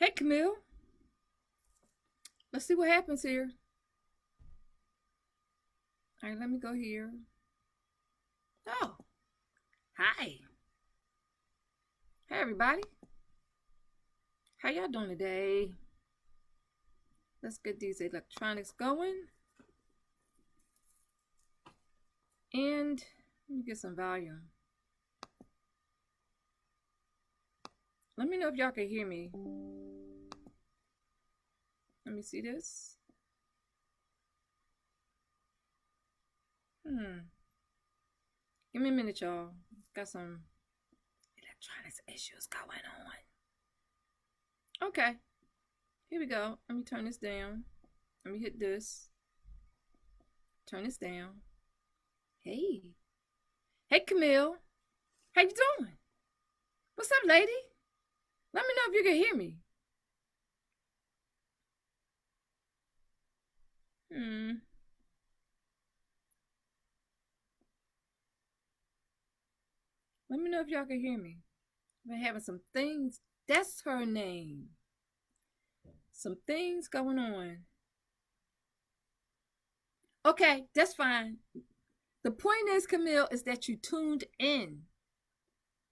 Hey, Camille. Let's see what happens here. All right, let me go here. Oh, hi. Hey, everybody. How y'all doing today? Let's get these electronics going. And let me get some volume. Let me know if y'all can hear me. Let me see this. Give me a minute, y'all. Got some electronics issues going on. Okay. Here we go. Let me turn this down. Let me hit this. Turn this down. Hey. Hey, Camille. How you doing? What's up, lady? Let me know if you can hear me. Let me know if y'all can hear me. I've been having some things. That's her name. Some things going on. Okay, that's fine. The point is, Camille, is that you tuned in.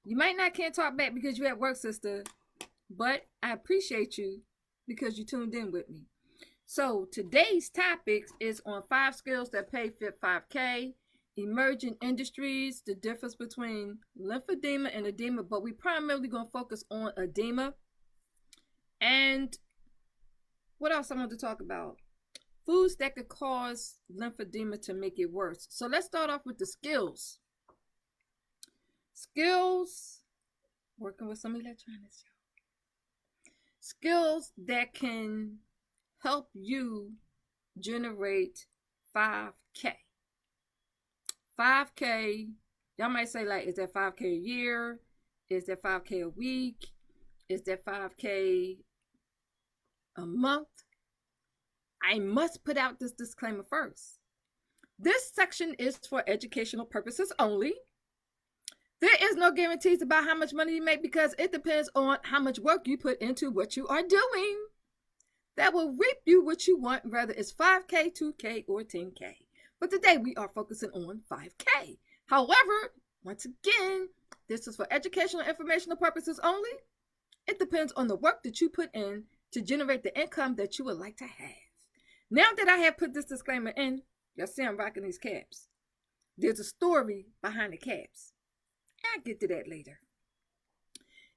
You might not can't talk back because you're at work, sister, but I appreciate you because you tuned in with me. So today's topic is on 5 skills that pay fit 5K, emerging industries, the difference between lymphedema and edema, but we primarily going to focus on edema. And what else I want to talk about? Foods that could cause lymphedema to make it worse. So let's start off with the skills. Skills, working with some electronics. Skills that can help you generate 5K. 5K, y'all might say, like, is that 5K a year? Is that 5K a week? Is that 5K a month? I must put out this disclaimer first. This section is for educational purposes only. There is no guarantees about how much money you make because it depends on how much work you put into what you are doing. That will reap you what you want, whether it's 5K, 2K, or 10K. But today we are focusing on 5K. However, once again, this is for educational and informational purposes only. It depends on the work that you put in to generate the income that you would like to have. Now that I have put this disclaimer in, y'all see I'm rocking these caps. There's a story behind the caps. I'll get to that later.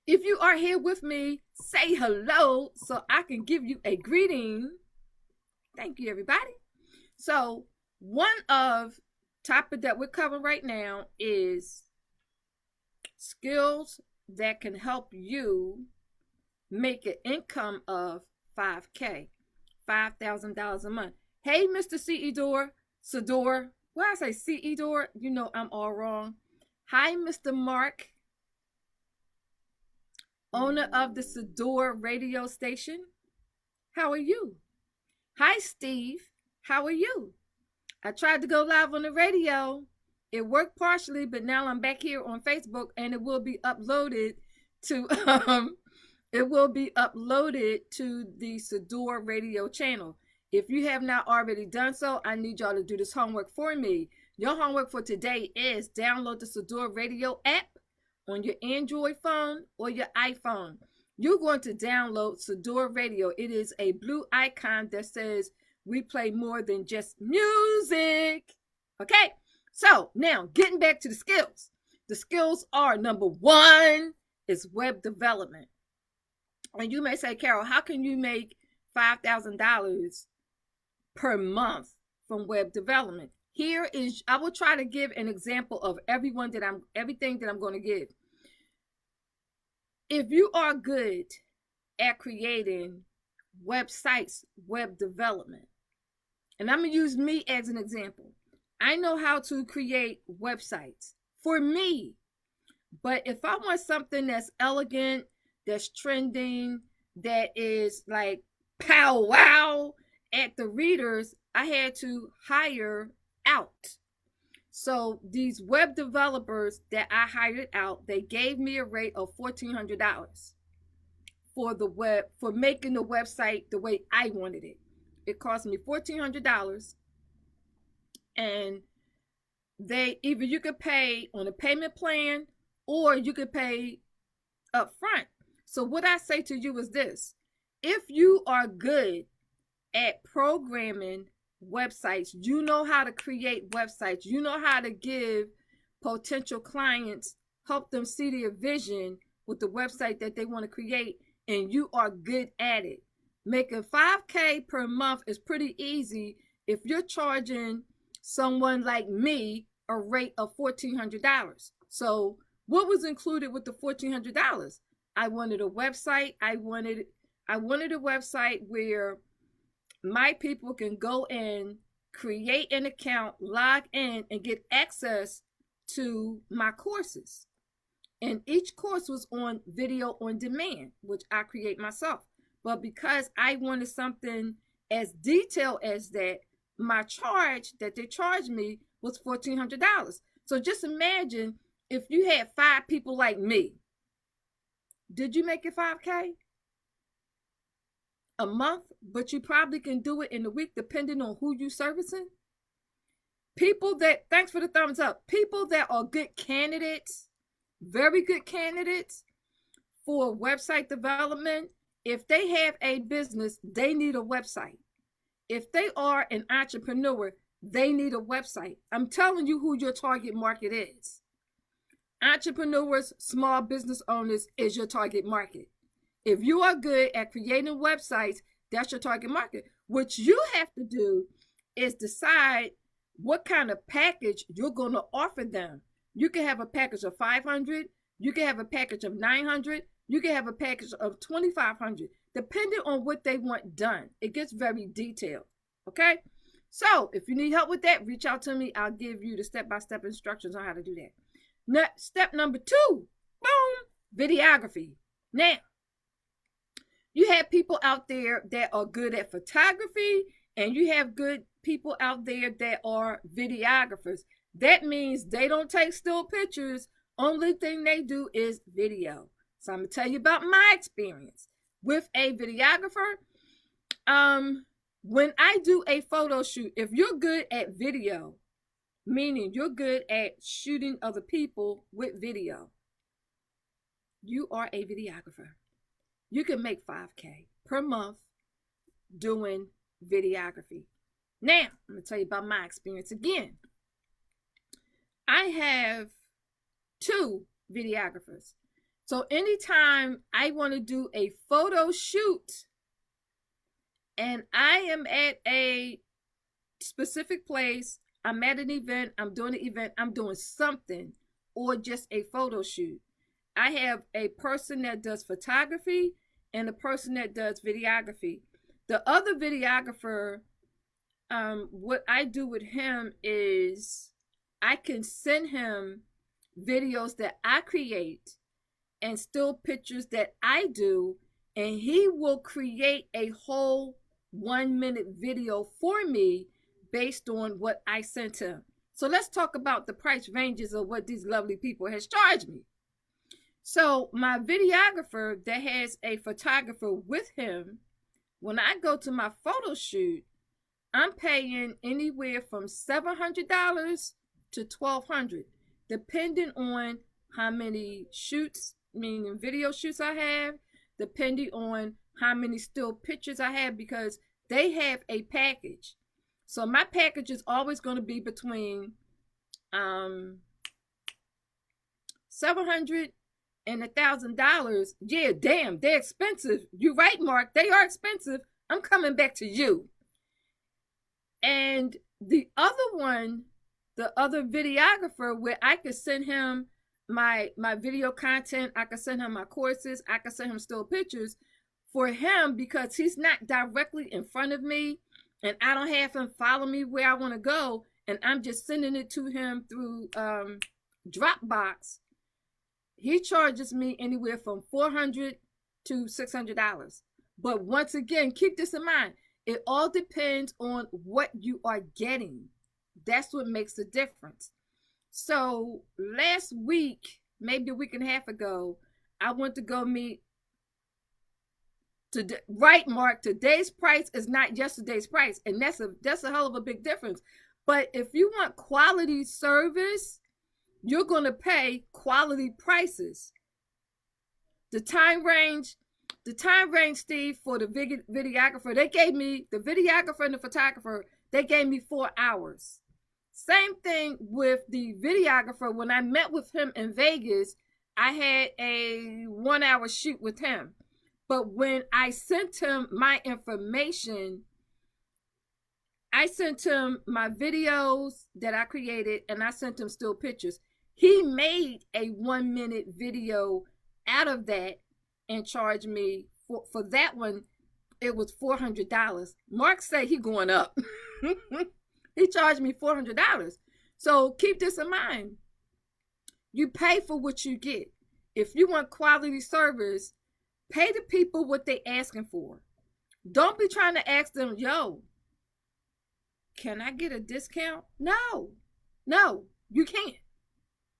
If you are here with me, say hello so I can give you a greeting. Thank you, everybody. So, one of topic that we're covering right now is skills that can help you make an income of 5K, $5,000 a month. Hey, Mr. Sadior. Why I say Cedor, you know I'm all wrong. Hi, Mr. Mark, owner of the Sadior radio station. How are you? Hi, Steve. How are you? I tried to go live on the radio. It worked partially, but now I'm back here on Facebook, and it will be uploaded to the Sadior radio channel. If you have not already done so, I need y'all to do this homework for me. Your homework for today is download the Sadior radio app on your Android phone or your iPhone. You're going to download Sadior radio. It is a blue icon that says we play more than just music. Okay, so now getting back to the skills. The skills are, number 1 is web development. And you may say, Carol, how can you make $5,000 per month from web development? Here is, I will try to give an example of everything that I'm going to give. If you are good at creating websites, web development, and I'm going to use me as an example. I know how to create websites for me, but if I want something that's elegant, that's trending, that is like pow wow at the readers, I had to hire out. So these web developers that I hired out, they gave me a rate of $1,400. for making the website the way I wanted it. It cost me $1,400, and you could pay on a payment plan or you could pay up front. So what I say to you is this: if you are good at programming websites, you know how to create websites, you know how to give potential clients, help them see their vision with the website that they want to create, and you are good at it. Making $5K per month is pretty easy if you're charging someone like me a rate of $1,400. So what was included with the $1,400? I wanted a website. I wanted a website where my people can go in, create an account, log in, and get access to my courses. And each course was on video on demand, which I create myself. But because I wanted something as detailed as that, my charge that they charged me was $1,400. So just imagine if you had 5 people like me. Did you make it 5K a month? But you probably can do it in a week depending on who you servicing. People that, thanks for the thumbs up, people that are good candidates, very good candidates for website development. If they have a business, they need a website. If they are an entrepreneur, they need a website. I'm telling you who your target market is. Entrepreneurs, small business owners is your target market. If you are good at creating websites, that's your target market. What you have to do is decide what kind of package you're going to offer them. You can have a package of $500. You can have a package of $900. You can have a package of $2,500, depending on what they want done. It gets very detailed. Okay? So if you need help with that, reach out to me. I'll give you the step-by-step instructions on how to do that. Next, step number 2, boom, videography. Now, you have people out there that are good at photography, and you have good people out there that are videographers. That means they don't take still pictures. Only thing they do is video. So I'm going to tell you about my experience with a videographer. When I do a photo shoot, if you're good at video, meaning you're good at shooting other people with video, you are a videographer. You can make $5K per month doing videography. Now, I'm going to tell you about my experience again. I have 2 videographers. So anytime I want to do a photo shoot and I am at a specific place, I'm at an event, I'm doing an event, I'm doing something, or just a photo shoot, I have a person that does photography and a person that does videography. The other videographer, what I do with him is I can send him videos that I create and still pictures that I do, and he will create a whole 1-minute video for me based on what I sent him. So let's talk about the price ranges of what these lovely people has charged me. So my videographer that has a photographer with him, when I go to my photo shoot, I'm paying anywhere from $700 to $1,200, depending on how many shoots, meaning video shoots I have, depending on how many still pictures I have, because they have a package. So my package is always going to be between $700 and $1,000. Yeah, damn, they're expensive. You're right, Mark. They are expensive. I'm coming back to you. And the other one, the other videographer, where I could send him my video content, I could send him my courses, I could send him still pictures. For him, because he's not directly in front of me and I don't have him follow me where I want to go, and I'm just sending it to him through Dropbox, he charges me anywhere from $400 to $600. But once again, keep this in mind. It all depends on what you are getting. That's what makes the difference. So last week, maybe a week and a half ago, I went to go meet Right, Mark, today's price is not yesterday's price, and that's a hell of a big difference. But if you want quality service, you're going to pay quality prices. The time range, Steve, for the videographer, they gave me, the videographer and the photographer, they gave me 4 hours. Same thing with the videographer. When I met with him in Vegas, I had a 1 hour shoot with him. But when I sent him my information, I sent him my videos that I created, and I sent him still pictures. He made a 1 minute video out of that and charged me for that one. It was $400. Mark said he going up. He charged me $400. So keep this in mind. You pay for what you get. If you want quality service, pay the people what they asking for. Don't be trying to ask them, yo, can I get a discount? No, you can't.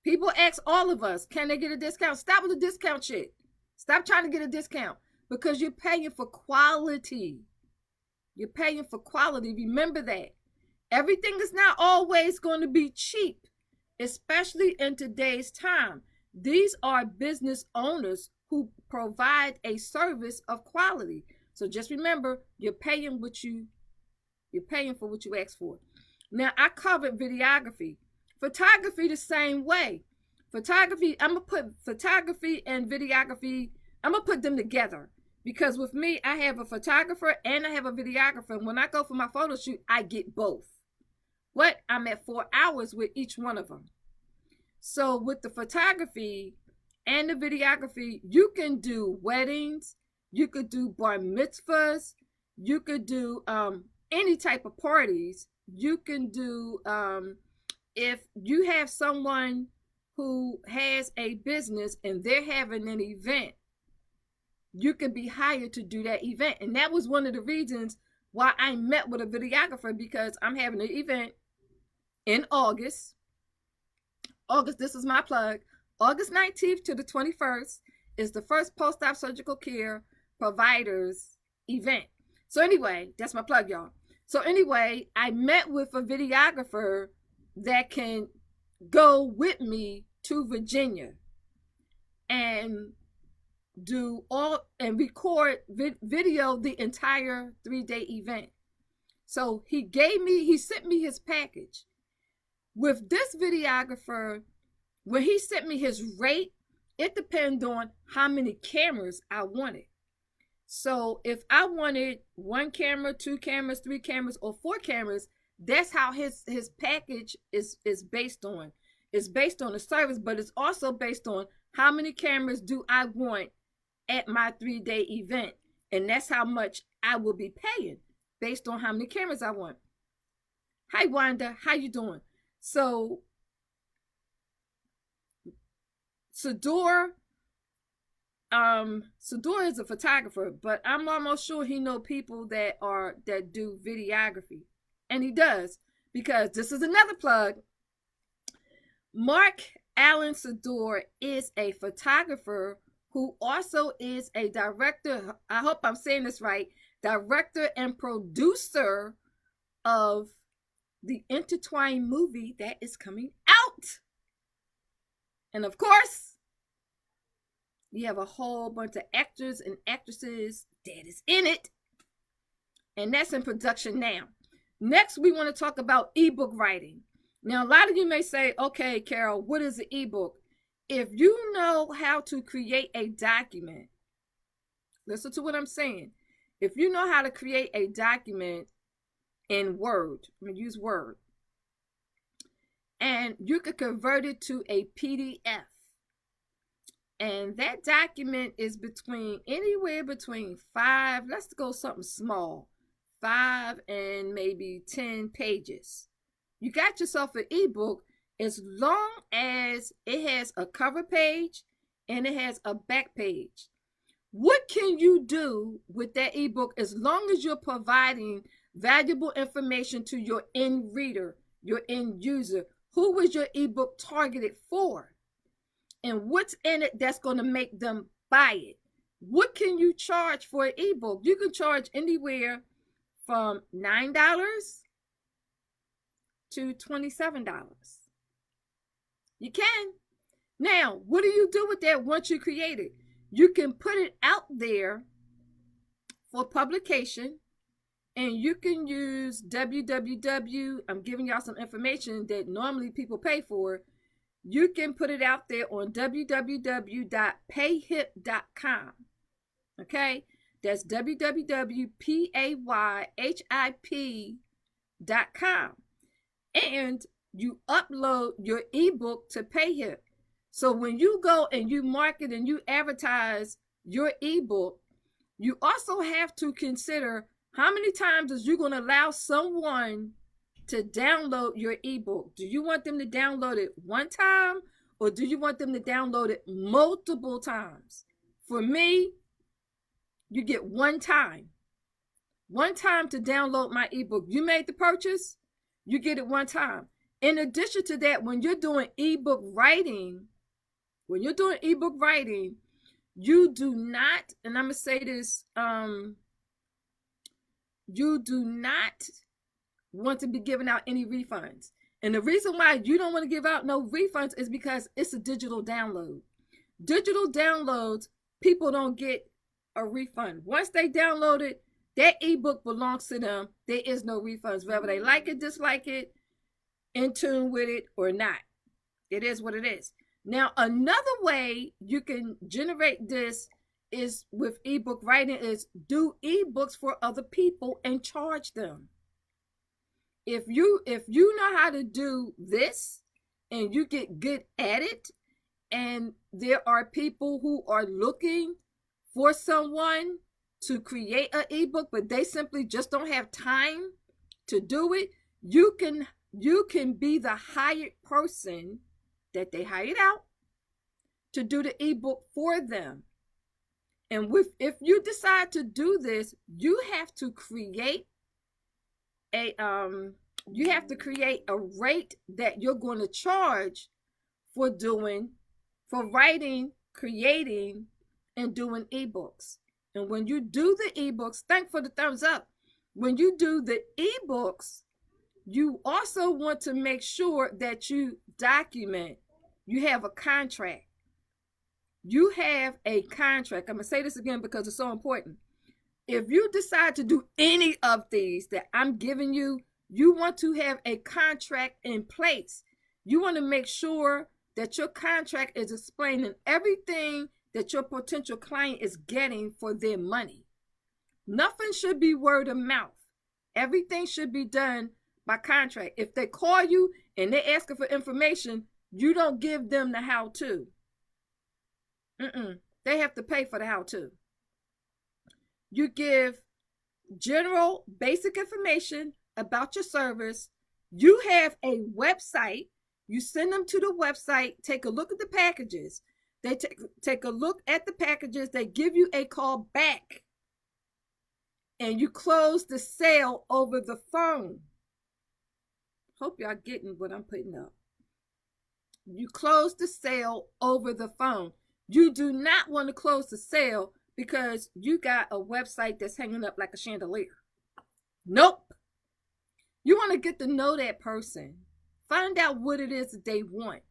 People ask all of us, can they get a discount? Stop with the discount shit. Stop trying to get a discount, because you're paying for quality. You're paying for quality. Remember that. Everything is not always going to be cheap, especially in today's time. These are business owners who provide a service of quality. So just remember, you're paying for what you ask for. Now, I covered videography. Photography the same way. Photography, I'm going to put photography and videography, I'm going to put them together. Because with me, I have a photographer and I have a videographer. When I go for my photo shoot, I get both. But I'm at 4 hours with each one of them. So with the photography and the videography, you can do weddings, you could do bar mitzvahs, you could do any type of parties. You can do, if you have someone who has a business and they're having an event, you can be hired to do that event. And that was one of the reasons why I met with a videographer, because I'm having an event in August. This is my plug. August 19th to the 21st is the first post-op surgical care providers event. So anyway, that's my plug, y'all. So anyway, I met with a videographer that can go with me to Virginia and do all and record video the entire 3-day event. So he sent me his package. With this videographer, when he sent me his rate, it depends on how many cameras I wanted. So if I wanted 1 camera, 2 cameras, 3 cameras, or 4 cameras, that's how his package is based on. It's based on the service, but it's also based on how many cameras do I want at my 3-day event. And that's how much I will be paying based on how many cameras I want. Hi, Wanda. How you doing? So Sadior is a photographer, but I'm almost sure he know people that do videography. And he does, because this is another plug. Mark Allen Sadior is a photographer who also is a director. I hope I'm saying this right. Director and producer of the Intertwined movie that is coming out. And of course, we have a whole bunch of actors and actresses that is in it. And that's in production now. Next, we want to talk about ebook writing. Now, a lot of you may say, okay, Carol, what is an ebook? If you know how to create a document, listen to what I'm saying. If you know how to create a document in Word, I'm going to use Word, and you could convert it to a PDF, and that document is anywhere between 5, let's go something small, 5 and maybe 10 pages. You got yourself an ebook, as long as it has a cover page and it has a back page. What can you do with that ebook as long as you're providing valuable information to your end reader, your end user? Who was your ebook targeted for? And what's in it that's going to make them buy it? what can you charge for an ebook? You can charge anywhere from $9 to $27. You can. Now, what do you do with that once you create it? You can put it out there for publication, and you can use www. I'm giving y'all some information that normally people pay for. You can put it out there on www.payhip.com. Okay? That's www.payhip.com. And you upload your ebook to Payhip. So when you go and you market and you advertise your ebook, you also have to consider how many times is you going to allow someone to download your ebook. Do you want them to download it one time, or do you want them to download it multiple times? For me, you get one time to download my ebook. You made the purchase, you get it one time. In addition to that, when you're doing ebook writing, you do not, and I'm going to say this, you do not want to be giving out any refunds. And the reason why you don't want to give out no refunds is because it's a digital download. Digital downloads, people don't get a refund. Once they download it, that ebook belongs to them. There is no refunds, whether they like it, dislike it, in tune with it or not. It is what it is. Now, another way you can generate this is with ebook writing is do ebooks for other people and charge them. If you know how to do this and you get good at it, and there are people who are looking for someone to create an ebook, but they simply just don't have time to do it, you can be the hired person that they hired out to do the ebook for them. And if you decide to do this, you have to create a rate that you're going to charge for writing, creating, and doing ebooks. And when you do the ebooks, thank for the thumbs up. When you do the ebooks, you also want to make sure that you document. You have a contract. You have a contract. I'm going to say this again because it's so important. If you decide to do any of these that I'm giving you, you want to have a contract in place. You want to make sure that your contract is explaining everything that your potential client is getting for their money. Nothing should be word of mouth. Everything should be done by contract. If they call you and they're asking for information, you don't give them the how-to. They have to pay for the how-to. You give general basic information about your service. You have a website. You send them to the website. Take a look at the packages. They take a look at the packages. They give you a call back. And you close the sale over the phone. Hope y'all getting what I'm putting up. You close the sale over the phone. You do not want to close the sale because you got a website that's hanging up like a chandelier. Nope. You want to get to know that person. Find out what it is that they want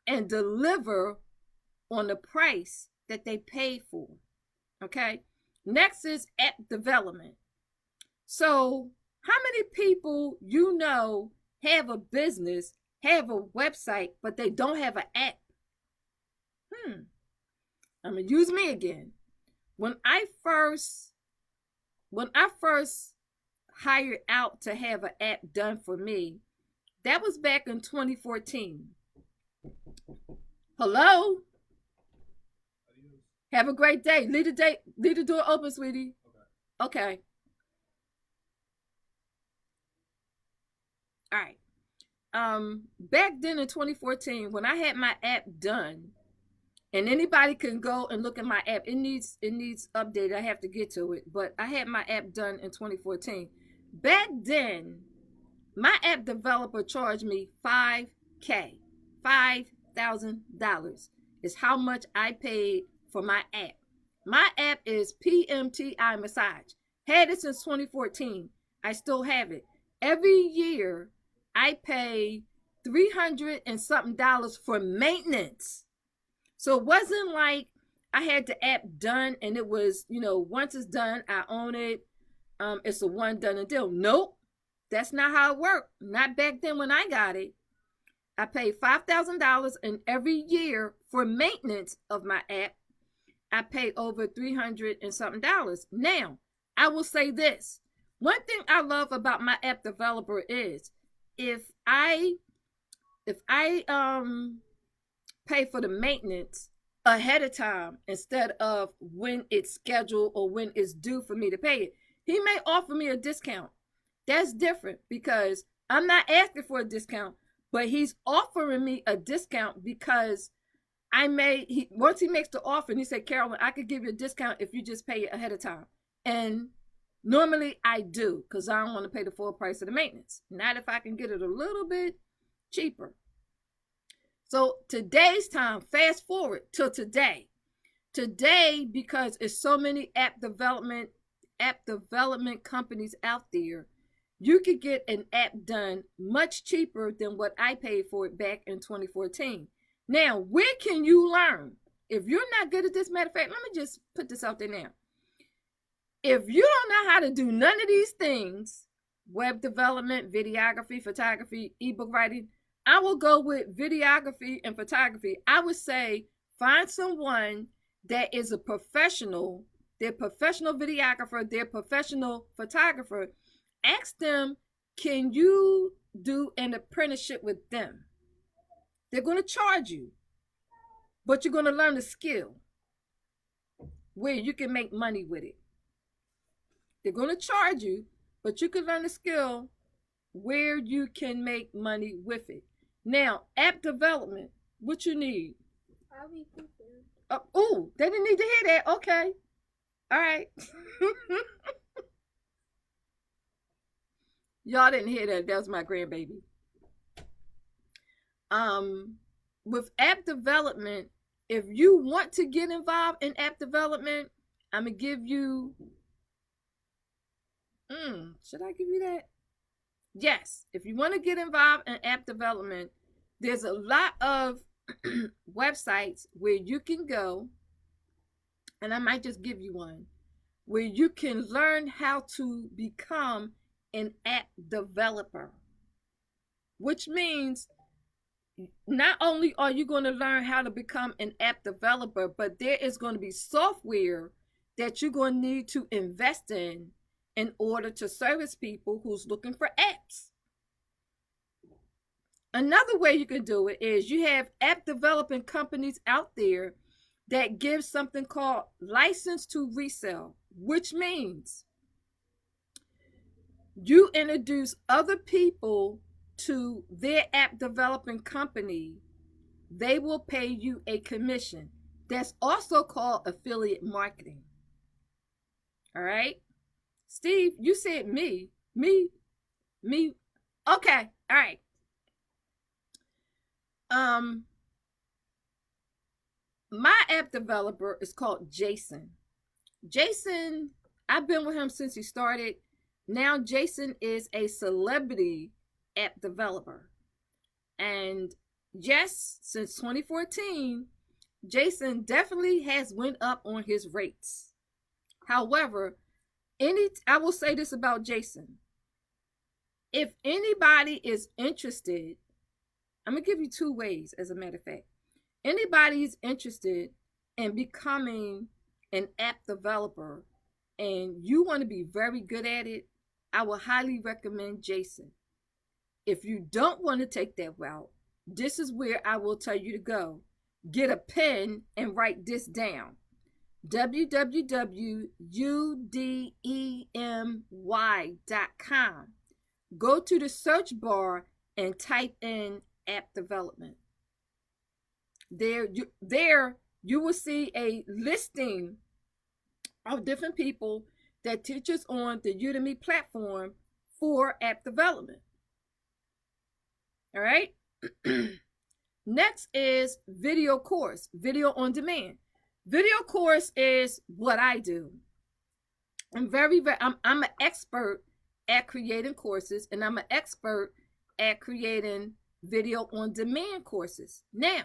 and deliver on the price that they paid for. Okay. Next is app development. So how many people you know have a business, have a website, but they don't have an app? I'm going to use me again. When I first hired out to have an app done for me, that was back in 2014. Hello? Have a great day. Leave the door open, sweetie. Okay. All right. Back then in 2014, when I had my app done, and anybody can go and look at my app. It needs updated. I have to get to it. But I had my app done in 2014. Back then, my app developer charged me $5,000. $5,000 is how much I paid for my app. My app is PMTI Massage. Had it since 2014. I still have it. Every year, I pay $300 and something for maintenance. So it wasn't like I had the app done and it was, once it's done, I own it. It's a one done and deal. Nope. That's not how it worked. Not back then when I got it. I paid $5,000 and every year for maintenance of my app, I pay over $300 and something. Now, I will say this. One thing I love about my app developer is if I pay for the maintenance ahead of time instead of when it's scheduled or when it's due for me to pay it, he may offer me a discount. That's different because I'm not asking for a discount, but he's offering me a discount because once he makes the offer and he said, Carolyn, I could give you a discount if you just pay it ahead of time. And normally I do because I don't want to pay the full price of the maintenance. Not if I can get it a little bit cheaper. So today's time, fast forward to today. Today, because it's so many app development companies out there, you could get an app done much cheaper than what I paid for it back in 2014. Now, where can you learn? If you're not good at this, matter of fact, let me just put this out there now. If you don't know how to do none of these things, web development, videography, photography, ebook writing, I will go with videography and photography. I would say find someone that is a professional. They're professional videographer, they're professional photographer. Ask them, can you do an apprenticeship with them? They're going to charge you, but you're going to learn a skill where you can make money with it. They're going to charge you, but you can learn a skill where you can make money with it. Now, app development, what you need? Oh, they didn't need to hear that. Okay. All right. Y'all didn't hear that. That was my grandbaby. With app development, if you want to get involved in app development, I'm going to give you, should I give you that? Yes. If you want to get involved in app development, there's a lot of websites where you can go, and I might just give you one, where you can learn how to become an app developer, which means not only are you going to learn how to become an app developer, but there is going to be software that you're going to need to invest in order to service people who's looking for apps. Another way you can do it is you have app developing companies out there that give something called license to resell, which means you introduce other people to their app developing company. They will pay you a commission. That's also called affiliate marketing. All right. Steve, you said me. Okay. All right. My app developer is called Jason. Jason, I've been with him since he started. Now Jason is a celebrity app developer. And yes, since 2014, Jason definitely has went up on his rates. However, I will say this about Jason. If anybody is interested, I'm going to give you two ways, as a matter of fact. Anybody is interested in becoming an app developer and you want to be very good at it, I will highly recommend Jason. If you don't want to take that route, this is where I will tell you to go. Get a pen and write this down. www.udemy.com. Go to the search bar and type in app development. There you will see a listing of different people that teaches on the Udemy platform for app development. All right. Next is video course, video on demand. Video course is what I do. I'm I'm an expert at creating courses, and I'm an expert at creating video on demand courses. Now,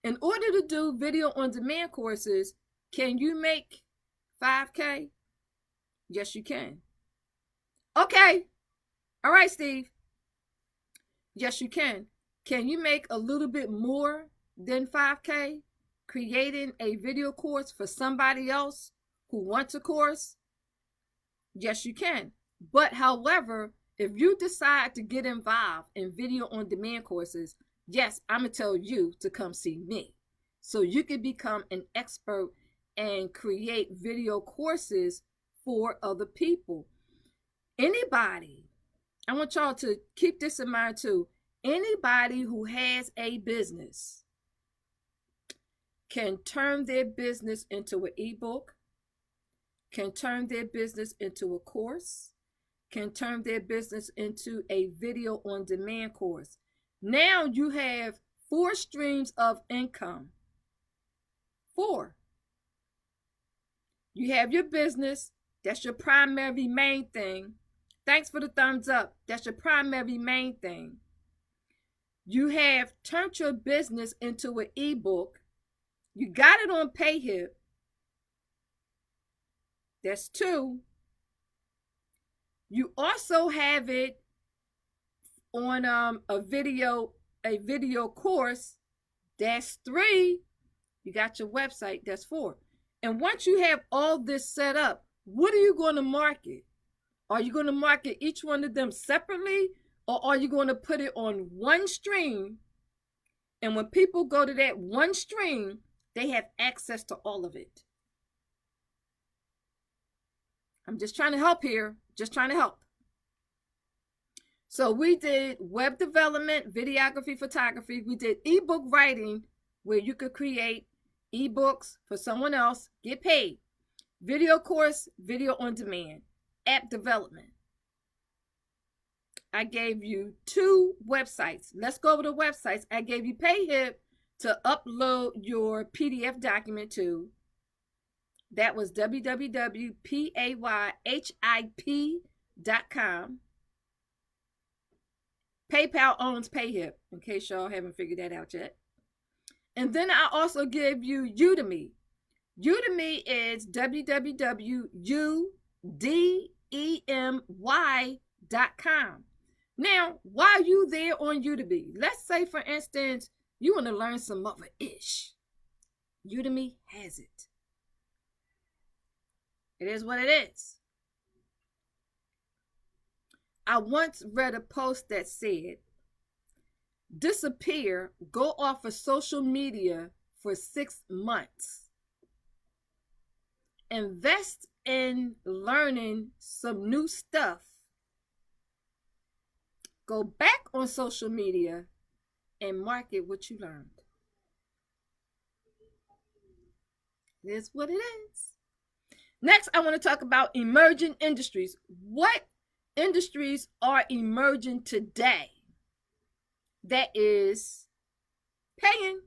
in order to do video on demand courses, can you make 5K? Yes, you can. Okay. All right, Steve. Yes, you can. Can you make a little bit more than 5K creating a video course for somebody else who wants a course? Yes, you can. But however, if you decide to get involved in video on demand courses, yes, I'm going to tell you to come see me so you can become an expert and create video courses for other people. Anybody, I want y'all to keep this in mind too. Anybody who has a business can turn their business into an ebook, can turn their business into a course, can turn their business into a video on demand course. Now you have 4 streams of income. 4. You have your business. That's your primary main thing. Thanks for the thumbs up. That's your primary main thing. You have turned your business into an ebook. You got it on PayHip. That's 2. You also have it on a video course. That's 3. You got your website. That's 4. And once you have all this set up, what are you going to market? Are you going to market each one of them separately, or are you going to put it on one stream? And when people go to that one stream, they have access to all of it. I'm just trying to help here. Just trying to help. So we did web development, videography, photography. We did ebook writing, where you could create ebooks for someone else, get paid. Video course, video on demand, app development. I gave you 2 websites. Let's go over the websites. I gave you PayHip to upload your PDF document to. That was www.payhip.com. PayPal owns PayHip, in case y'all haven't figured that out yet. And then I also give you Udemy. Udemy is www.udemy.com. Now, while you there on Udemy, let's say, for instance, you want to learn some other ish. Udemy has it. It is what it is. I once read a post that said, disappear, go off of social media for 6 months. Invest in learning some new stuff. Go back on social media and market what you learned. It is what it is. Next, I want to talk about emerging industries. What industries are emerging today that is paying?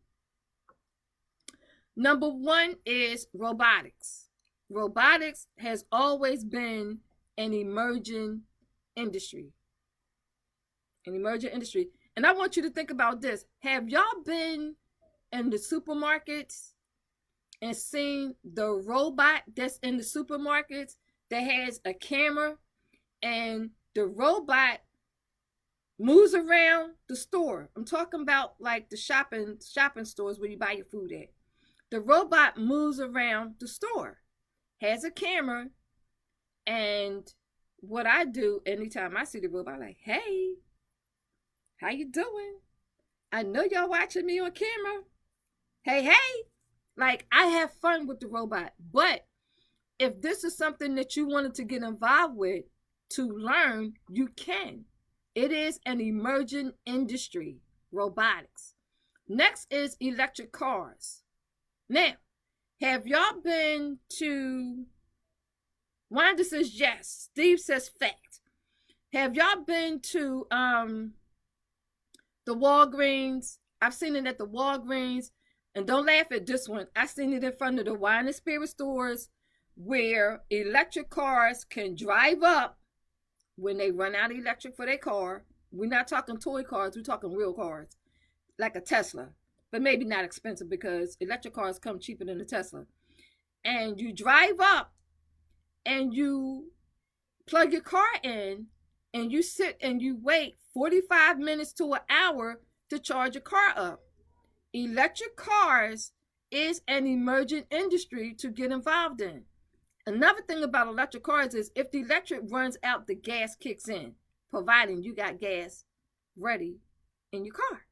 Number 1 is robotics. Robotics has always been an emerging industry. An emerging industry. And I want you to think about this. Have y'all been in the supermarkets and seen the robot that's in the supermarkets that has a camera, and the robot moves around the store? I'm talking about like the shopping stores where you buy your food at. The robot moves around the store, has a camera, and what I do anytime I see the robot, I'm like, hey, how you doing? I know y'all watching me on camera. Hey. Like, I have fun with the robot. But if this is something that you wanted to get involved with to learn, you can. It is an emerging industry, robotics. Next is electric cars. Now, have y'all been to, Wanda says yes, Steve says fact. Have y'all been to the Walgreens? I've seen it at the Walgreens, And don't laugh at this one. I seen it in front of the wine and spirit stores where electric cars can drive up when they run out of electric for their car. We're not talking toy cars, we're talking real cars, like a Tesla, but maybe not expensive because electric cars come cheaper than a Tesla. And you drive up and you plug your car in and you sit and you wait 45 minutes to an hour to charge your car up. Electric cars is an emerging industry to get involved in. Another thing about electric cars is if the electric runs out, the gas kicks in, providing you got gas ready in your car.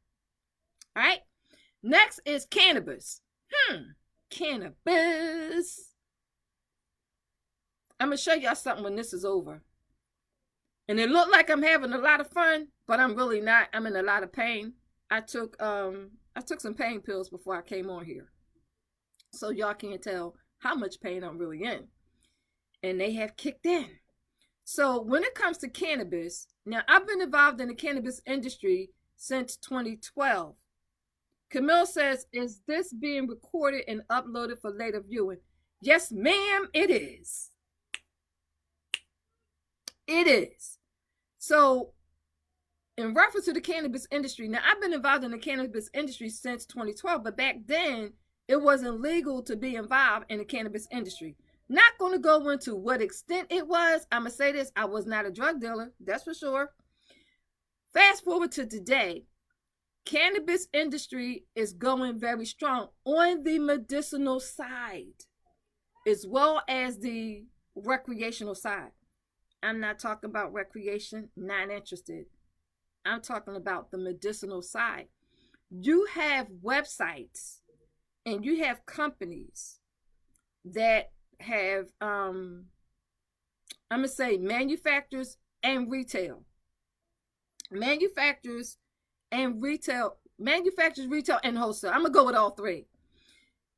All right. Next is cannabis. Cannabis. I'm going to show y'all something when this is over. And it looked like I'm having a lot of fun, but I'm really not. I'm in a lot of pain. I took some pain pills before I came on here. So y'all can't tell how much pain I'm really in. And they have kicked in. So when it comes to cannabis, now I've been involved in the cannabis industry since 2012. Camille says, is this being recorded and uploaded for later viewing? Yes, ma'am, it is. It is. So in reference to the cannabis industry, now I've been involved in the cannabis industry since 2012, but back then it wasn't legal to be involved in the cannabis industry. Not going to go into what extent it was. I'm going to say this, I was not a drug dealer, that's for sure. Fast forward to today, cannabis industry is going very strong on the medicinal side as well as the recreational side. I'm not talking about recreation, not interested. I'm talking about the medicinal side. You have websites and you have companies that have, I'm going to say manufacturers and retail. Manufacturers, retail, and wholesale. I'm going to go with all three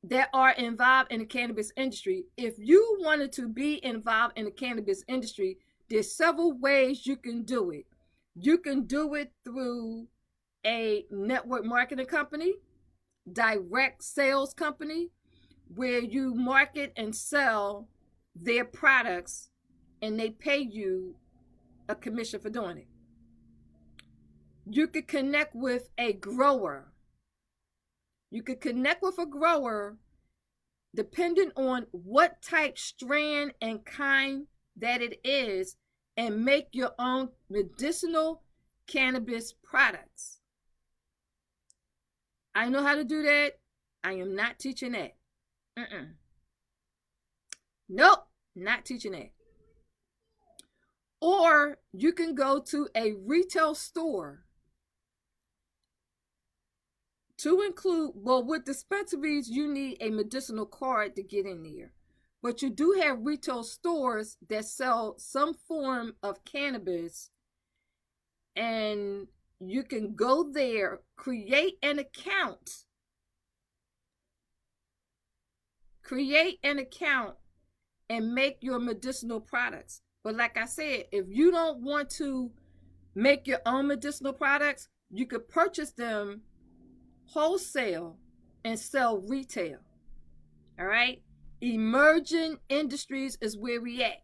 that are involved in the cannabis industry. If you wanted to be involved in the cannabis industry, there's several ways you can do it. You can do it through a network marketing company, direct sales company, where you market and sell their products and they pay you a commission for doing it. You could connect with a grower. You could connect with a grower depending on what type, strand, and kind that it is, and make your own medicinal cannabis products. I know how to do that. I am not teaching that. Nope, not teaching that. Or you can go to a retail store to include, well, with dispensaries, you need a medicinal card to get in there. But you do have retail stores that sell some form of cannabis, and you can go there, create an account, and make your medicinal products. But like I said, if you don't want to make your own medicinal products, you could purchase them wholesale and sell retail. All right? Emerging industries is where we at.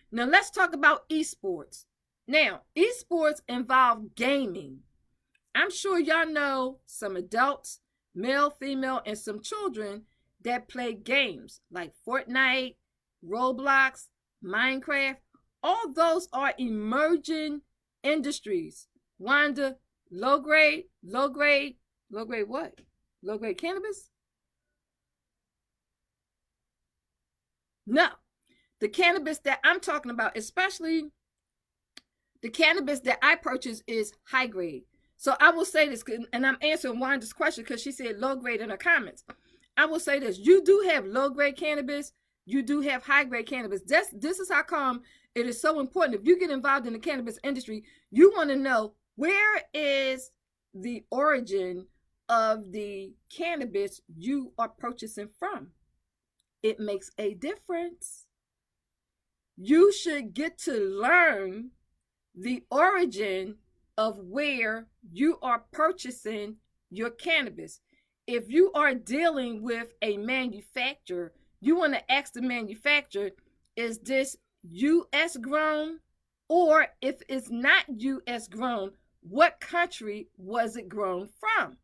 Now let's talk about esports. Now, esports involve gaming. I'm sure y'all know some adults, male, female, and some children that play games like Fortnite, Roblox, Minecraft. All those are emerging industries. Wanda, low grade what? Low grade cannabis? No. The cannabis that I'm talking about, especially the cannabis that I purchase, is high grade. So I will say this, and I'm answering Wanda's question because she said low grade in her comments. I will say this. You do have low grade cannabis. You do have high grade cannabis. This is how come it is so important. If you get involved in the cannabis industry, you want to know where is the origin of the cannabis you are purchasing from. It makes a difference. You should get to learn the origin of where you are purchasing your cannabis. if you are dealing with a manufacturer, you want to ask the manufacturer, is this U.S. grown? Or if it's not U.S. grown, what country was it grown from?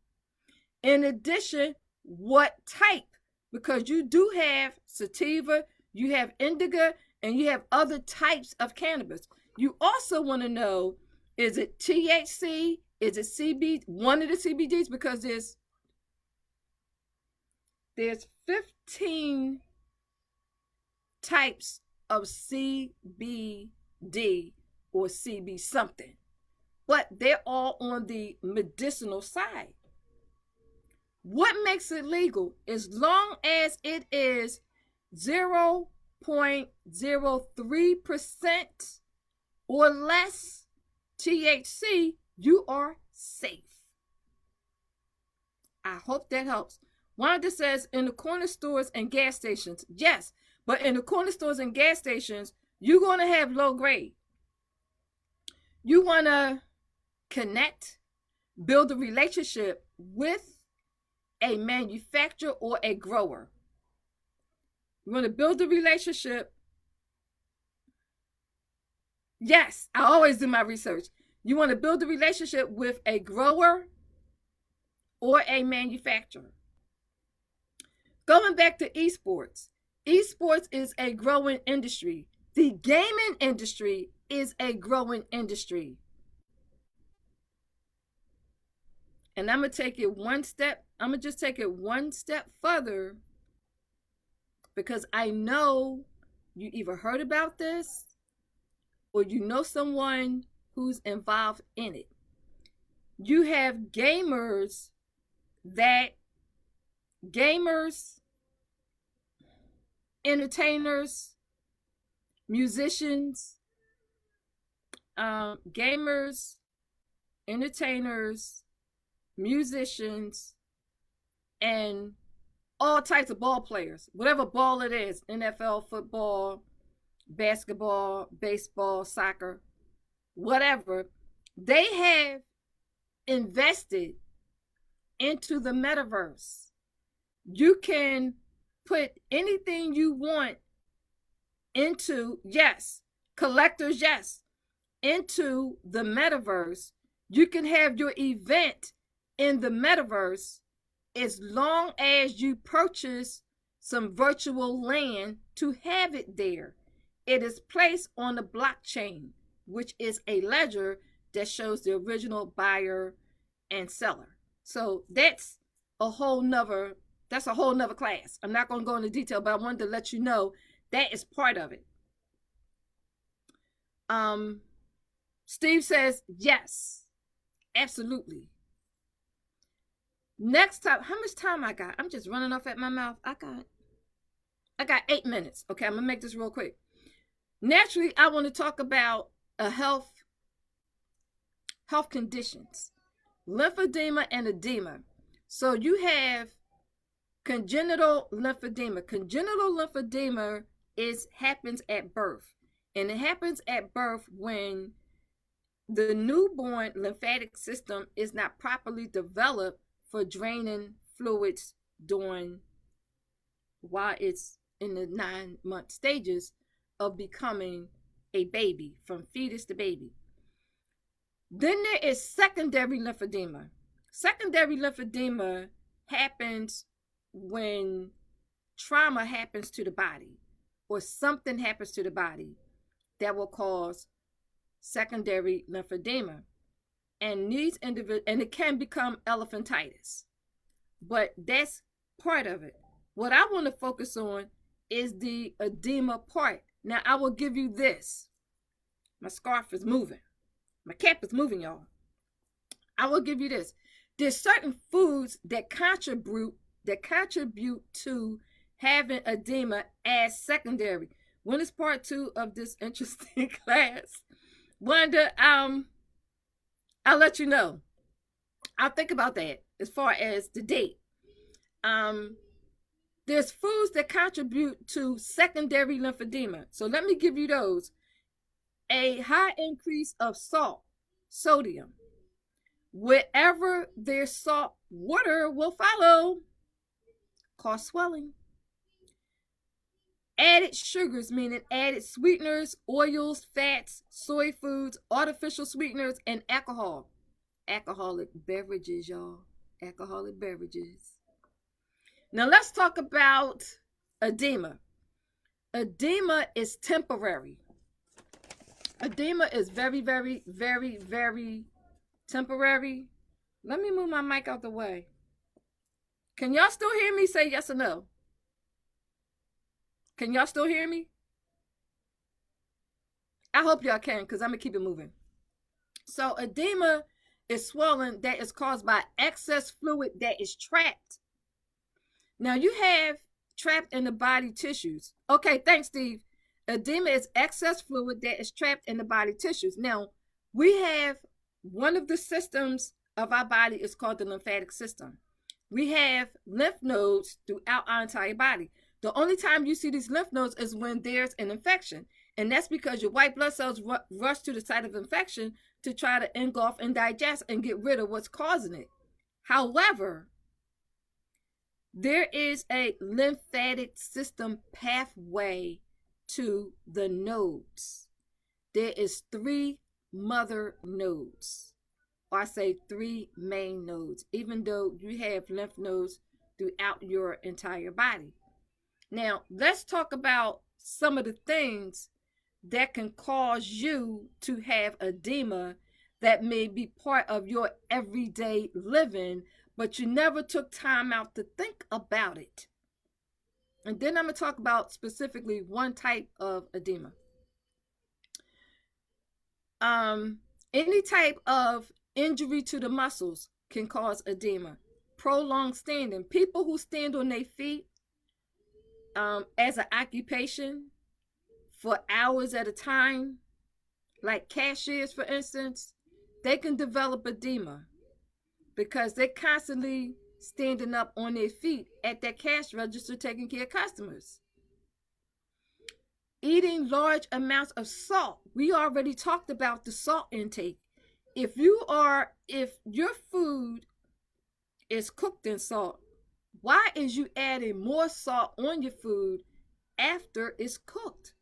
In addition, what type? Because you do have sativa, you have indica, and you have other types of cannabis. You also want to know, is it THC? Is it CBD? One of the CBDs? Because there's 15 types of CBD or CB something, but they're all on the medicinal side. What makes it legal? As long as it is 0.03% or less THC, you are safe. I hope that helps. Wanda says in the corner stores and gas stations. Yes, but in the corner stores and gas stations, you're going to have low grade. You want to connect, build a relationship with a manufacturer or a grower. You want to build a relationship. Yes, I always do my research. You want to build a relationship with a grower or a manufacturer. Going back to esports. Esports is a growing industry. The gaming industry is a growing industry. And I'm going to take it one step. I'm going to just take it one step further, because I know you either heard about this or you know someone who's involved in it. You have gamers, entertainers, musicians, gamers, entertainers, musicians, and all types of ball players, whatever ball it is, NFL, football, basketball, baseball, soccer, whatever, they have invested into the metaverse. You can put anything you want into, yes, collectors, yes, into the metaverse. You can have your event in the metaverse as long as you purchase some virtual land to have it there. It is placed on the blockchain, which is a ledger that shows the original buyer and seller. So that's a whole nother class. I'm not going to go into detail, but I wanted to let you know that is part of it. Steve says, yes, absolutely. Next time, how much time I got? I'm just running off at my mouth. I got 8 minutes. Okay, I'm going to make this real quick. Naturally, I want to talk about health conditions, lymphedema and edema. So you have congenital lymphedema. Congenital lymphedema happens at birth, and it happens at birth when the newborn lymphatic system is not properly developed for draining fluids while it's in the 9-month stages of becoming a baby, from fetus to baby. Then there is secondary lymphedema. Secondary lymphedema happens when trauma happens to the body or something happens to the body that will cause secondary lymphedema. And these individuals, and it can become elephantitis, but that's part of it. What I want to focus on is the edema part. Now, I will give you this. My scarf is moving. My cap is moving, y'all. I will give you this. There's certain foods that contribute to having edema as secondary. When is part 2 of this interesting class? Wanda, I'll let you know. I'll think about that as far as the date. There's foods that contribute to secondary lymphedema. So let me give you those. A high increase of salt, sodium. Wherever there's salt, water will follow, cause swelling. Added sugars, meaning added sweeteners, oils, fats, soy foods, artificial sweeteners, and alcohol. Alcoholic beverages, y'all. Alcoholic beverages. Now let's talk about edema. Edema is temporary. Edema is very, very, very, very temporary. Let me move my mic out the way. Can y'all still hear me? Say yes or no. Can y'all still hear me? I hope y'all can, because I'm going to keep it moving. So edema is swelling that is caused by excess fluid that is trapped. Now you have trapped in the body tissues. Okay, thanks, Steve. Edema is excess fluid that is trapped in the body tissues. Now, we have one of the systems of our body is called the lymphatic system. We have lymph nodes throughout our entire body. The only time you see these lymph nodes is when there's an infection. And that's because your white blood cells rush to the site of infection to try to engulf and digest and get rid of what's causing it. However, there is a lymphatic system pathway to the nodes. There is 3 mother nodes. Or I say 3 main nodes, even though you have lymph nodes throughout your entire body. Now, let's talk about some of the things that can cause you to have edema that may be part of your everyday living, but you never took time out to think about it. And then I'm going to talk about specifically one type of edema. Any type of injury to the muscles can cause edema. Prolonged standing. People who stand on their feet as an occupation for hours at a time, like cashiers, for instance, they can develop edema because they're constantly standing up on their feet at that cash register taking care of customers. Eating large amounts of salt. We already talked about the salt intake. If your food is cooked in salt, why is you adding more salt on your food after it's cooked?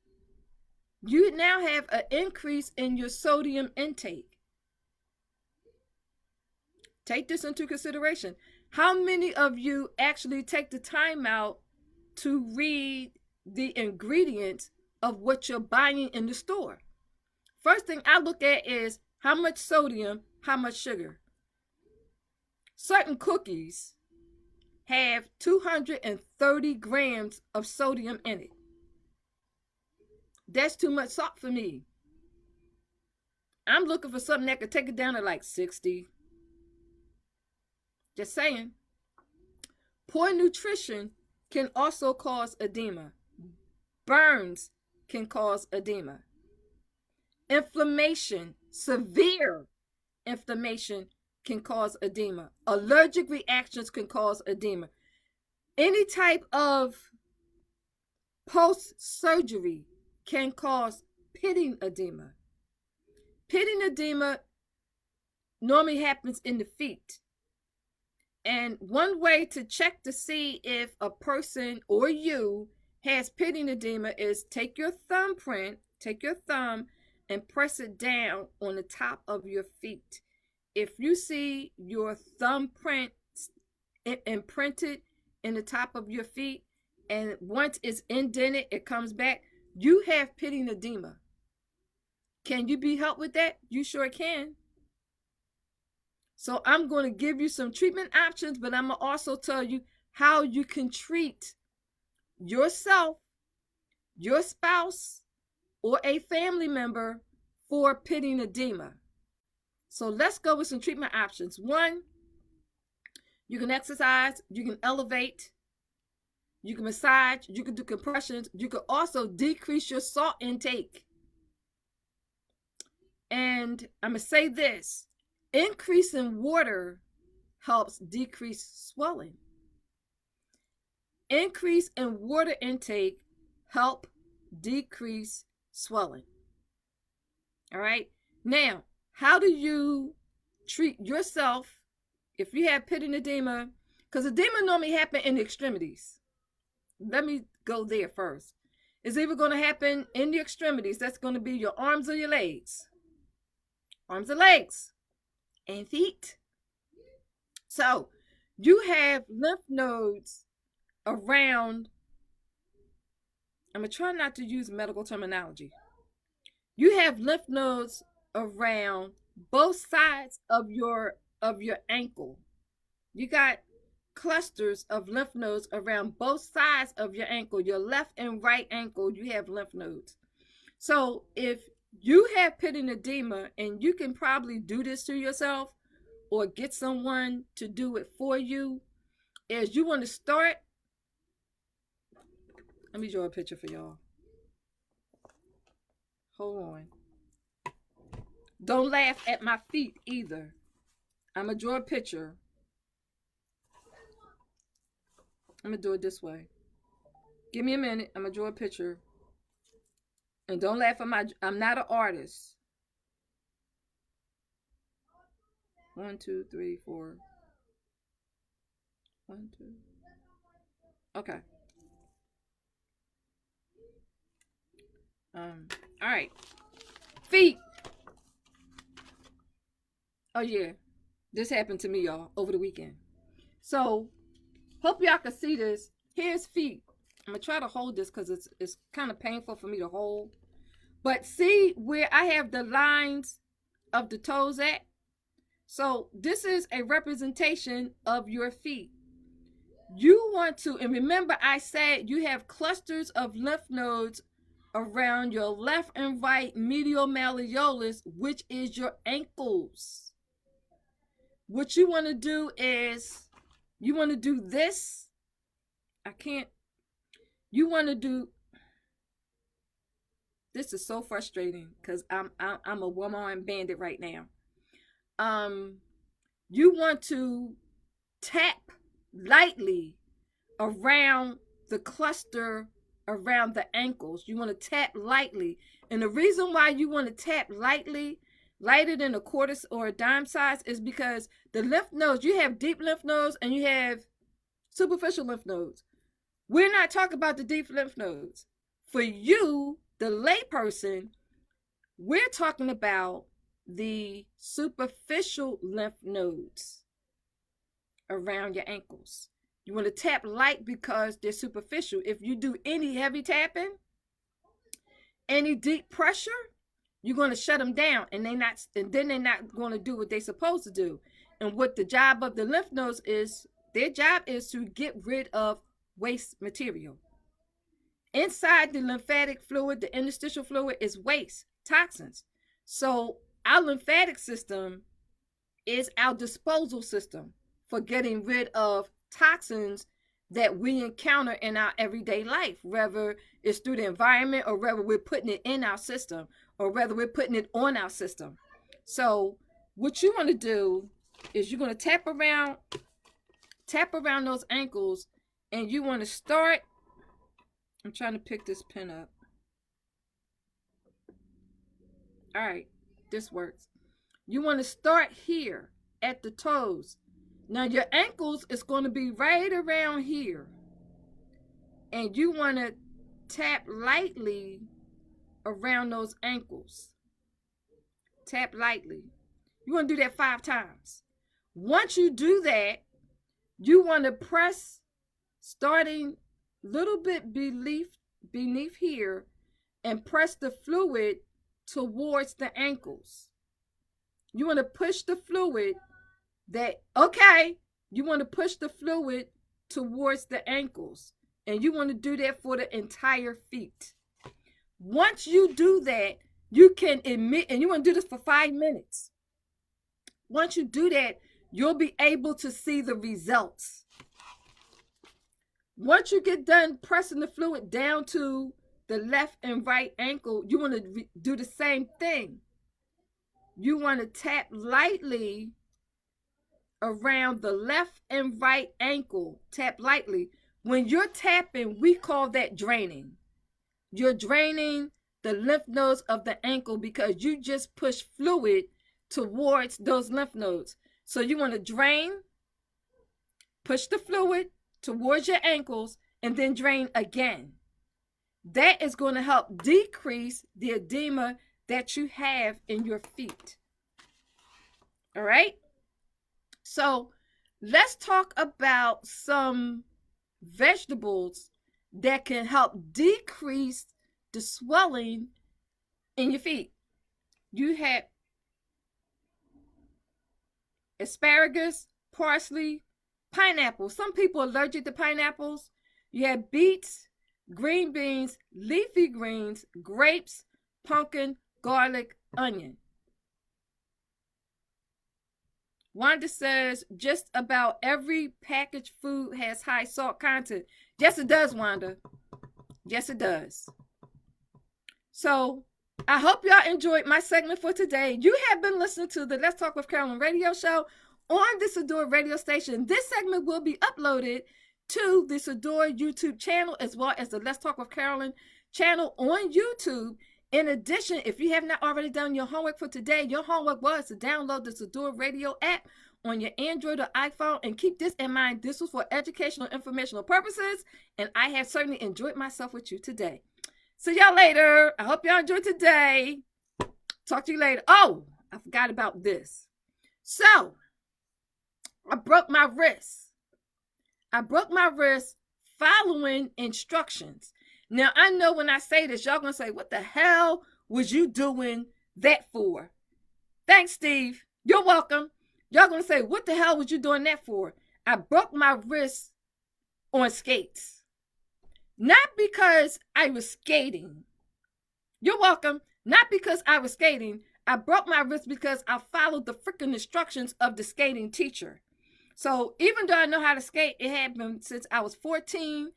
You now have an increase in your sodium intake. Take this into consideration. How many of you actually take the time out to read the ingredients of what you're buying in the store? First thing I look at is how much sodium, how much sugar. Certain cookies have 230 grams of sodium in it. That's too much salt for me. I'm looking for something that could take it down to like 60. Just saying. Poor nutrition can also cause edema. Burns can cause edema. Inflammation, severe inflammation can cause edema. Allergic reactions can cause edema. Any type of post-surgery can cause pitting edema. Pitting edema normally happens in the feet. And one way to check to see if a person or you has pitting edema is take your thumb and press it down on the top of your feet. If you see your thumbprint imprinted in the top of your feet, and once it's indented, it comes back, you have pitting edema. Can you be helped with that? You sure can. So I'm going to give you some treatment options, but I'm going to also tell you how you can treat yourself, your spouse, or a family member for pitting edema. So let's go with some treatment options. 1, you can exercise, you can elevate, you can massage, you can do compressions, you can also decrease your salt intake. And I'm going to say this, increasing water helps decrease swelling. Increase in water intake help decrease swelling. All right. Now, how do you treat yourself If you have pitting edema, because edema normally happen in the extremities. Let me go there first. It's either going to happen in the extremities. That's going to be your arms or your legs. Arms or legs. And feet. So, you have lymph nodes around, I'm going to try not to use medical terminology. You have lymph nodes around both sides of your ankle. You got clusters of lymph nodes around both sides of your ankle. Your left and right ankle, you have lymph nodes. So if you have pitting edema, and you can probably do this to yourself or get someone to do it for you, is you want to start. Let me draw a picture for y'all. Hold on. Don't laugh at my feet either. I'm going to draw a picture. I'm going to do it this way. Give me a minute. I'm going to draw a picture. And don't laugh at I'm not an artist. 1, 2, 3, 4. 1, 2. Okay. All right. Feet. Oh yeah. This happened to me, y'all, over the weekend. So, hope y'all can see this. Here's feet. I'm going to try to hold this because it's kind of painful for me to hold. But see where I have the lines of the toes at? So this is a representation of your feet. You want to, and remember I said you have clusters of lymph nodes around your left and right medial malleolus, which is your ankles. What you want to do is, you want to do this. You want to do, this is so frustrating because I'm a one-arm bandit right now. You want to tap lightly around the cluster around the ankles. You want to tap lightly. And the reason why you want to tap lightly, lighter than a quarter or a dime size, is because the lymph nodes, you have deep lymph nodes and you have superficial lymph nodes. We're not talking about the deep lymph nodes. For you, the layperson, we're talking about the superficial lymph nodes around your ankles. You want to tap light because they're superficial. If you do any heavy tapping, any deep pressure, you're going to shut them down, and then they're not going to do what they're supposed to do. And what the job of the lymph nodes is, their job is to get rid of waste material. Inside the lymphatic fluid, the interstitial fluid, is waste, toxins. So our lymphatic system is our disposal system for getting rid of toxins that we encounter in our everyday life, whether it's through the environment or whether we're putting it in our system or whether we're putting it on our system. So what you want to do is you're going to tap around those ankles, and you want to start. I'm trying to pick this pen up. All right, this works. You want to start here at the toes. Now your ankles is going to be right around here. And you want to tap lightly around those ankles. Tap lightly. You want to do that 5 times. Once you do that, you want to press, starting a little bit beneath here, and press the fluid towards the ankles. You want to push the fluid you want to push the fluid towards the ankles, and you want to do that for the entire feet. Once you do that, you can emit, and you want to do this for 5 minutes. Once you do that, you'll be able to see the results. Once you get done pressing the fluid down to the left and right ankle, you want to do the same thing. You want to tap lightly around the left and right ankle. Tap lightly. When you're tapping, we call that draining. You're draining the lymph nodes of the ankle because you just push fluid towards those lymph nodes. So you want to drain push the fluid towards your ankles, and then drain again. That is going to help decrease the edema that you have in your feet. All right? So let's talk about some vegetables that can help decrease the swelling in your feet. You have asparagus, parsley, pineapple. Some people are allergic to pineapples. You have beets, green beans, leafy greens, grapes, pumpkin, garlic, onion. Wanda says just about every packaged food has high salt content. Yes, it does, Wanda. Yes, it does. So I hope y'all enjoyed my segment for today. You have been listening to the Let's Talk with Carolyn radio show on the Sadior radio station. This segment will be uploaded to the Sadior YouTube channel as well as the Let's Talk with Carolyn channel on YouTube. In addition, if you have not already done your homework for today, your homework was to download the Sadior radio app on your Android or iPhone. And keep this in mind, this was for educational, informational purposes, and I have certainly enjoyed myself with you today. See y'all later. I hope y'all enjoyed today. Talk to you later. Oh, I forgot about this. So, I broke my wrist. I broke my wrist following instructions. Now, I know when I say this, y'all going to say, what the hell was you doing that for? Thanks, Steve. You're welcome. Y'all going to say, what the hell was you doing that for? I broke my wrist on skates. Not because I was skating. You're welcome. Not because I was skating. I broke my wrist because I followed the freaking instructions of the skating teacher. So even though I know how to skate, it had been since I was 14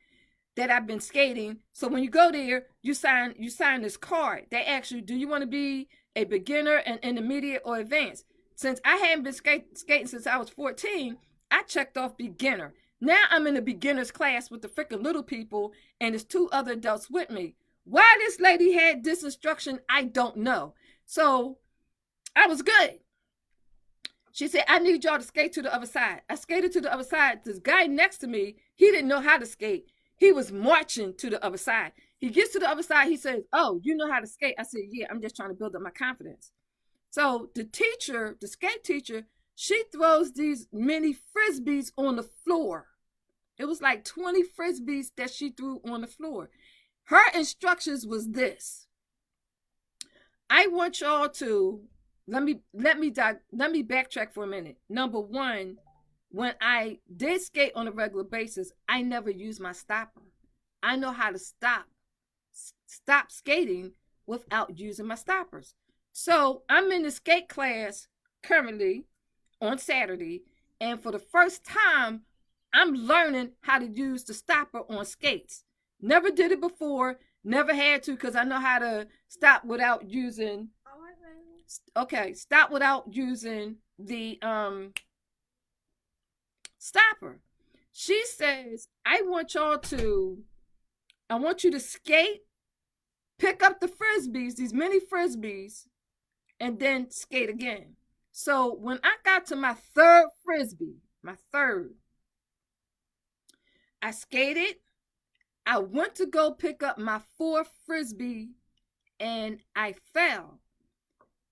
that I've been skating. So when you go there, you sign this card. They ask you, do you want to be a beginner, an intermediate, or advanced? Since I hadn't been skating since I was 14, I checked off beginner. Now I'm in a beginner's class with the freaking little people, and there's 2 other adults with me. Why this lady had this instruction, I don't know. So I was good. She said, I need y'all to skate to the other side. I skated to the other side. This guy next to me, he didn't know how to skate. He was marching to the other side. He gets to the other side. He says, oh, you know how to skate? I said, yeah, I'm just trying to build up my confidence. So the teacher, the skate teacher, she throws these mini Frisbees on the floor. It was like 20 Frisbees that she threw on the floor. Her instructions was this. I want y'all to, let me backtrack for a minute. Number one, when I did skate on a regular basis, I never used my stopper. I know how to stop skating without using my stoppers. So I'm in the skate class currently on Saturday, and for the first time, I'm learning how to use the stopper on skates. Never did it before, never had to, because I know how to stop without using, stop without using the stopper. She says, I want you to skate, pick up the Frisbees, these mini Frisbees, and then skate again. So when I got to my third Frisbee, I skated, I went to go pick up my 4th Frisbee, and I fell,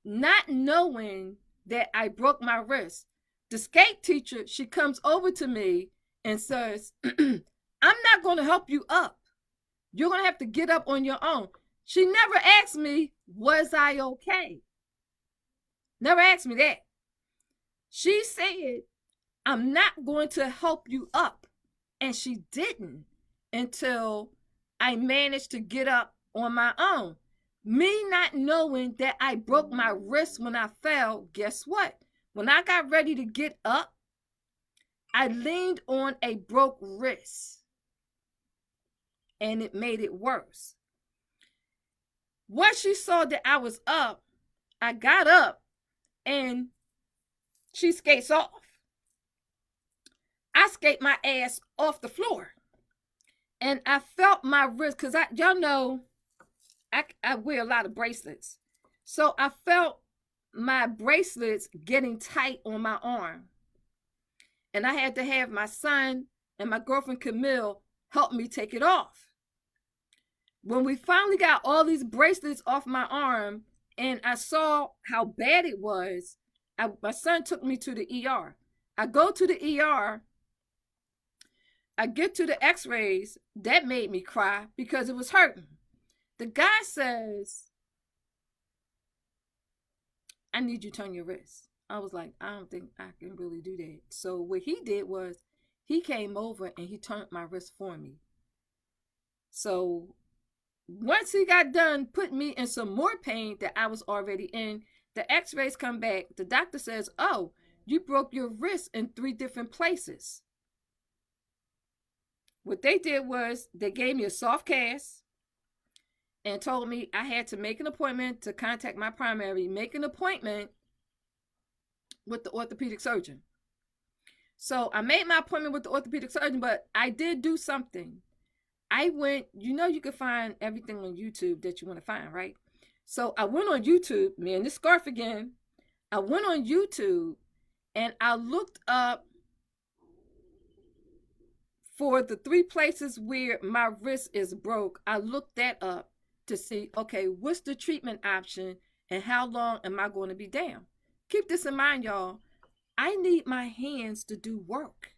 not knowing that I broke my wrist. The skate teacher, she comes over to me and says, I'm not going to help you up. You're going to have to get up on your own. She never asked me, was I okay? Never asked me that. She said, I'm not going to help you up. And she didn't until I managed to get up on my own. Me not knowing that I broke my wrist when I fell, guess what? When I got ready to get up, I leaned on a broke wrist, and it made it worse. Once she saw that I was up, I got up, and she skates off. I skate my ass off the floor, and I felt my wrist, because y'all know I wear a lot of bracelets. So I felt my bracelets getting tight on my arm. and I had to have my son and my girlfriend Camille help me take it off. When we finally got all these bracelets off my arm and I saw how bad it was, my son took me to the ER. I go to the ER. I get to the x-rays. That made me cry because it was hurting. The guy says, I need you to turn your wrist. I was like, I don't think I can really do that. So what he did was he came over and he turned my wrist for me. So once he got done putting me in some more pain that I was already in, the x-rays come back. The doctor says, oh, you broke your wrist in 3 different places. What they did was they gave me a soft cast and told me I had to make an appointment to contact my primary, make an appointment with the orthopedic surgeon. So I made my appointment with the orthopedic surgeon, but I did do something. I went, you can find everything on YouTube that you want to find, right? So I went on YouTube, man, this scarf again. I went on YouTube and I looked up for the 3 places where my wrist is broke. I looked that up to see, okay, what's the treatment option and how long am I going to be down? Keep this in mind, y'all. I need my hands to do work.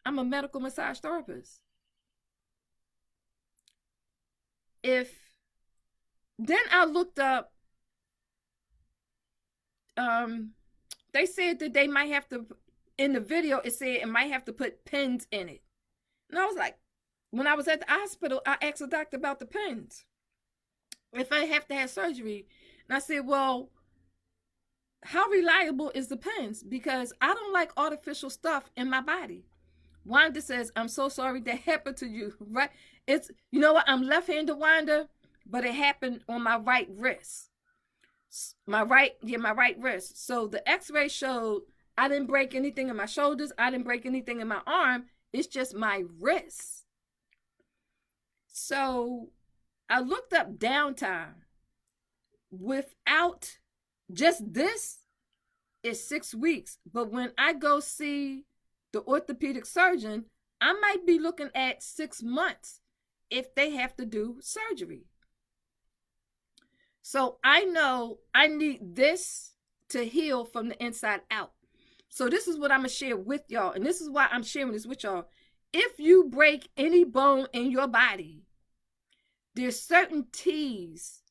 I'm a medical massage therapist. Then I looked up, they said that they might have to, in the video, it said it might have to put pins in it. And I was like, when I was at the hospital, I asked the doctor about the pins, if I have to have surgery. And I said, well, how reliable is the pins? Because I don't like artificial stuff in my body. Wanda says, I'm so sorry that happened to you, right? It's, you know what? I'm left-handed, Wanda, but it happened on my right wrist. My right wrist. So the x-ray showed I didn't break anything in my shoulders. I didn't break anything in my arm. It's just my wrist. So I looked up downtime. Without just this, is 6 weeks. But when I go see the orthopedic surgeon, I might be looking at 6 months if they have to do surgery. So I know I need this to heal from the inside out. So this is what I'm going to share with y'all. And this is why I'm sharing this with y'all. If you break any bone in your body, there's certain teas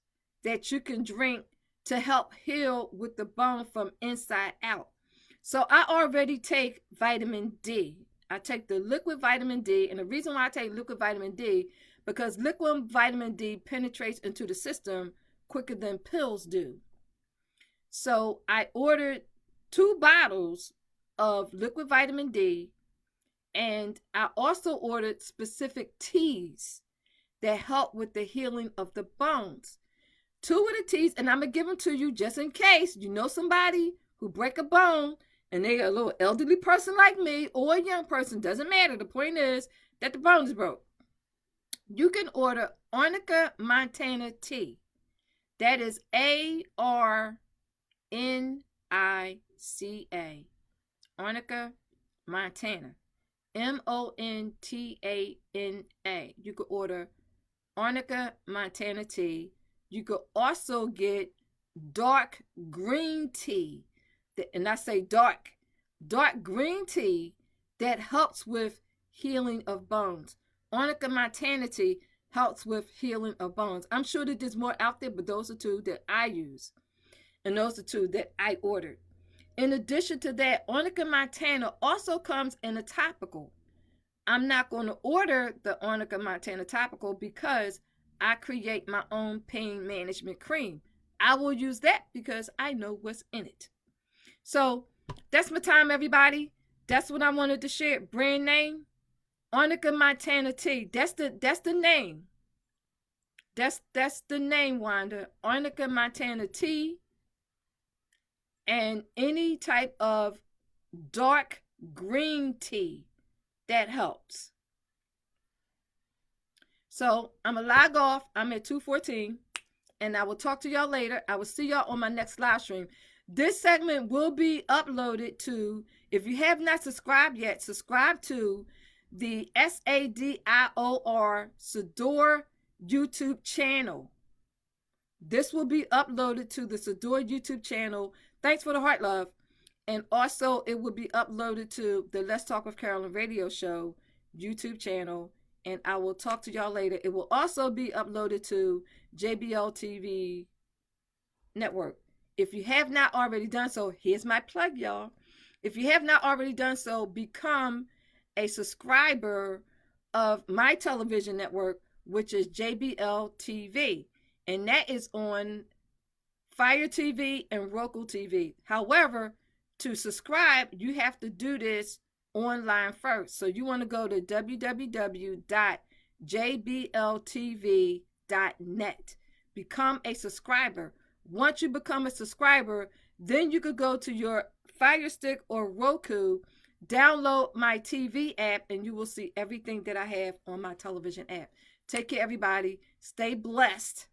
that you can drink to help heal with the bone from inside out. So I already take vitamin D. I take the liquid vitamin D. And the reason why I take liquid vitamin D, because liquid vitamin D penetrates into the system quicker than pills do. So I ordered 2 bottles of liquid vitamin D, and I also ordered specific teas that help with the healing of the bones. 2 of the teas, and I'm going to give them to you just in case you know somebody who break a bone and they're a little elderly person like me or a young person, doesn't matter. The point is that the bone is broke. You can order Arnica Montana tea. That is Arnica, Arnica Montana, Montana. You could order Arnica Montana tea. You could also get dark green tea, and I say dark green tea that helps with healing of bones. Arnica Montana tea helps with healing of bones. I'm sure that there's more out there, but those are 2 that I use. And those are 2 that I ordered. In addition to that, Arnica Montana also comes in a topical. I'm not going to order the Arnica Montana topical because I create my own pain management cream. I will use that because I know what's in it. So that's my time, everybody. That's what I wanted to share. Brand name, Arnica Montana tea. That's the name. That's the name, Wanda. Arnica Montana tea. And any type of dark green tea that helps. So I'm going to log off. I'm at 2:14. And I will talk to y'all later. I will see y'all on my next live stream. This segment will be uploaded to If you have not subscribed yet, subscribe to the Sadior Sadior YouTube channel. This will be uploaded to the Sadior YouTube channel. Thanks for the heart, love. And also, it will be uploaded to the Let's Talk with Carolyn radio show YouTube channel. And I will talk to y'all later. It will also be uploaded to JBL TV network. If you have not already done so, here's my plug, y'all. If you have not already done so, become a subscriber of my television network, which is JBL TV. And that is on Fire TV and Roku TV. However, to subscribe, you have to do this online first. So you want to go to www.jbltv.net. Become a subscriber. Once you become a subscriber, then you could go to your Fire Stick or Roku, download my TV app, and you will see everything that I have on my television app. Take care, everybody. Stay blessed.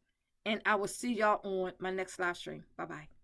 And I will see y'all on my next live stream. Bye-bye.